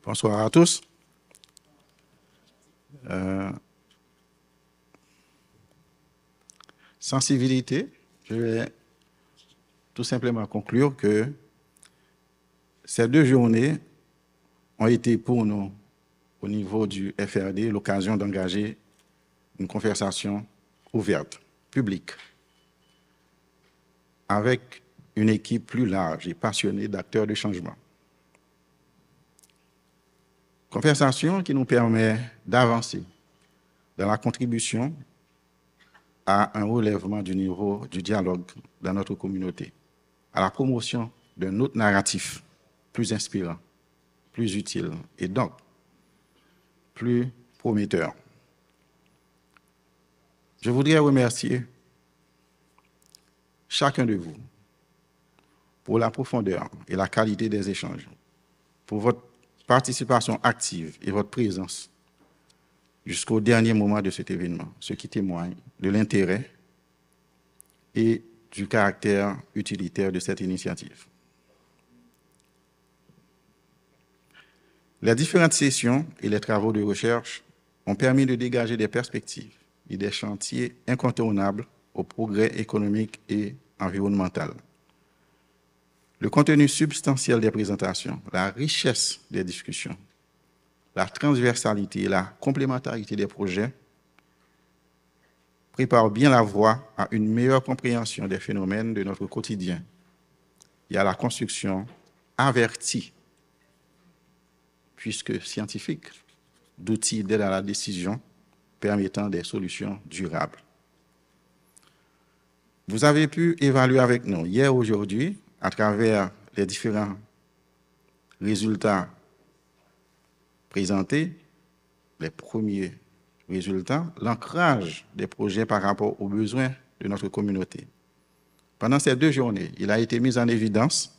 Bonsoir à tous. Sans civilité, je vais tout simplement conclure que ces 2 journées ont été pour nous, au niveau du FRD, l'occasion d'engager une conversation ouverte, publique, avec une équipe plus large et passionnée d'acteurs de changement. Conversation qui nous permet d'avancer dans la contribution à un relèvement du niveau du dialogue dans notre communauté, à la promotion d'un autre narratif plus inspirant, plus utile et donc plus prometteur. Je voudrais remercier chacun de vous pour la profondeur et la qualité des échanges, pour votre participation active et votre présence jusqu'au dernier moment de cet événement, ce qui témoigne de l'intérêt et du caractère utilitaire de cette initiative. Les différentes sessions et les travaux de recherche ont permis de dégager des perspectives et des chantiers incontournables au progrès économique et environnemental. Le contenu substantiel des présentations, la richesse des discussions, la transversalité et la complémentarité des projets préparent bien la voie à une meilleure compréhension des phénomènes de notre quotidien et à la construction avertie, puisque scientifique, d'outils d'aide à la décision permettant des solutions durables. Vous avez pu évaluer avec nous hier, aujourd'hui, à travers les différents résultats présentés, les premiers résultats, l'ancrage des projets par rapport aux besoins de notre communauté. Pendant ces 2 journées, il a été mis en évidence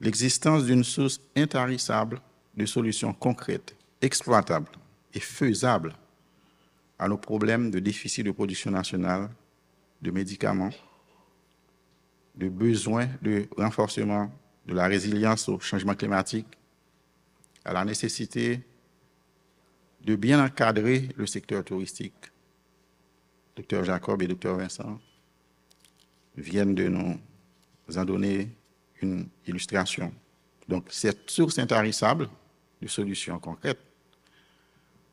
l'existence d'une source intarissable de solutions concrètes, exploitables et faisables à nos problèmes de déficit de production nationale, de médicaments, de besoins de renforcement de la résilience au changement climatique, à la nécessité de bien encadrer le secteur touristique. Dr Jacob et Dr Vincent viennent de nous en donner une illustration. Donc, cette source intarissable de solutions concrètes,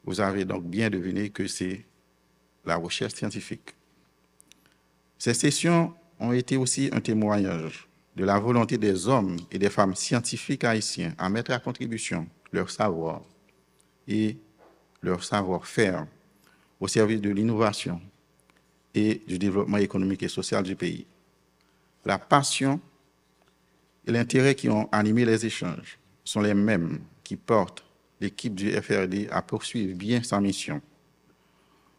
vous avez donc bien deviné que c'est la recherche scientifique. Ces sessions ont été aussi un témoignage de la volonté des hommes et des femmes scientifiques haïtiens à mettre à contribution leur savoir et leur savoir-faire au service de l'innovation et du développement économique et social du pays. La passion et l'intérêt qui ont animé les échanges sont les mêmes qui portent l'équipe du FRD à poursuivre bien sa mission.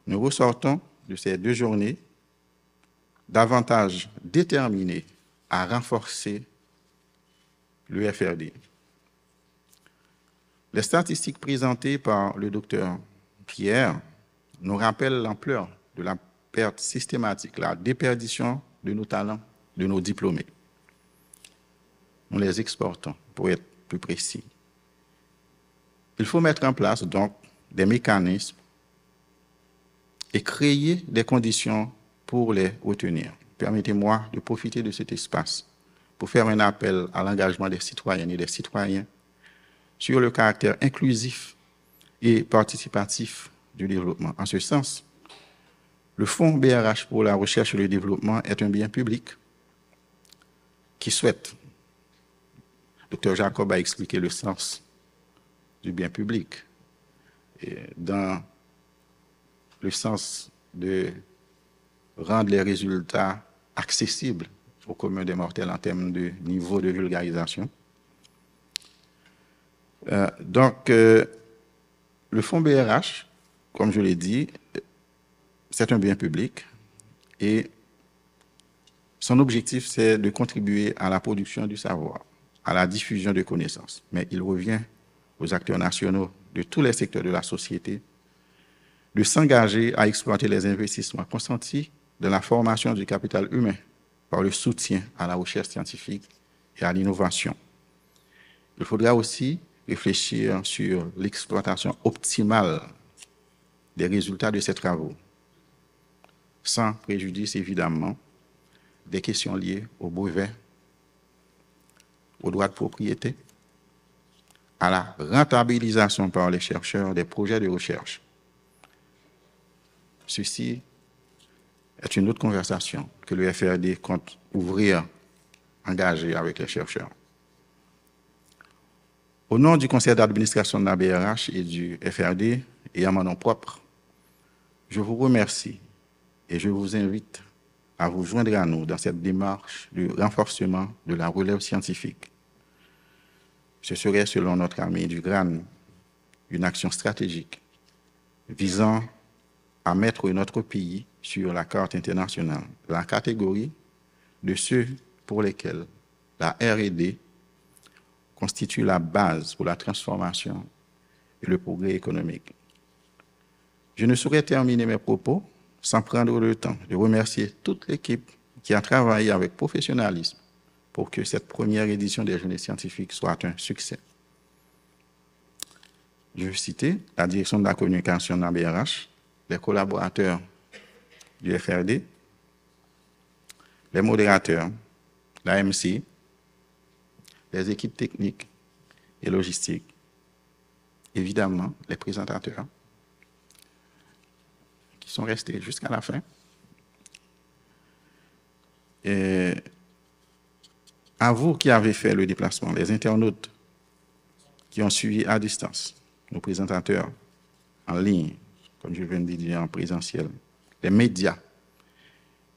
Nous ressortons de ces 2 journées davantage déterminés à renforcer le FRD. Les statistiques présentées par le docteur Pierre nous rappellent l'ampleur de la perte systématique, la déperdition de nos talents, de nos diplômés. Nous les exportons, pour être plus précis. Il faut mettre en place donc des mécanismes et créer des conditions pour les retenir. Permettez-moi de profiter de cet espace pour faire un appel à l'engagement des citoyennes et des citoyens sur le caractère inclusif et participatif du développement. En ce sens, le Fonds BRH pour la recherche et le développement est un bien public qui souhaite. Dr Jacob a expliqué le sens du bien public et dans le sens de rendre les résultats accessibles au commun des mortels en termes de niveau de vulgarisation. Le fonds BRH, comme je l'ai dit, c'est un bien public et son objectif, c'est de contribuer à la production du savoir, à la diffusion de connaissances. Mais il revient aux acteurs nationaux de tous les secteurs de la société de s'engager à exploiter les investissements consentis dans la formation du capital humain par le soutien à la recherche scientifique et à l'innovation. Il faudra aussi réfléchir sur l'exploitation optimale des résultats de ces travaux, sans préjudice évidemment des questions liées aux brevets, aux droits de propriété, à la rentabilisation par les chercheurs des projets de recherche. Ceci est une autre conversation que le FRD compte ouvrir, engager avec les chercheurs. Au nom du conseil d'administration de la BRH et du FRD, et à mon nom propre, je vous remercie et je vous invite à vous joindre à nous dans cette démarche de renforcement de la relève scientifique. Ce serait, selon notre ami Dugran, une action stratégique visant à mettre notre pays sur la carte internationale, la catégorie de ceux pour lesquels la R&D constitue la base pour la transformation et le progrès économique. Je ne saurais terminer mes propos sans prendre le temps de remercier toute l'équipe qui a travaillé avec professionnalisme pour que cette première édition des Journées scientifiques soit un succès. Je veux citer la direction de la communication de la BRH, les collaborateurs du FRD, les modérateurs, l'AMC, les équipes techniques et logistiques, évidemment les présentateurs qui sont restés jusqu'à la fin. Et à vous qui avez fait le déplacement, les internautes qui ont suivi à distance, nos présentateurs en ligne, comme je viens de dire en présentiel, les médias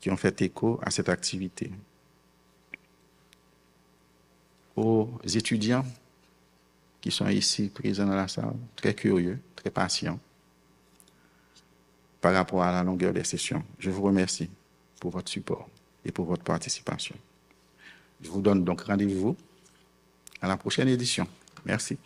qui ont fait écho à cette activité, aux étudiants qui sont ici présents dans la salle, très curieux, très patients par rapport à la longueur des sessions. Je vous remercie pour votre support et pour votre participation. Je vous donne donc rendez-vous à la prochaine édition. Merci.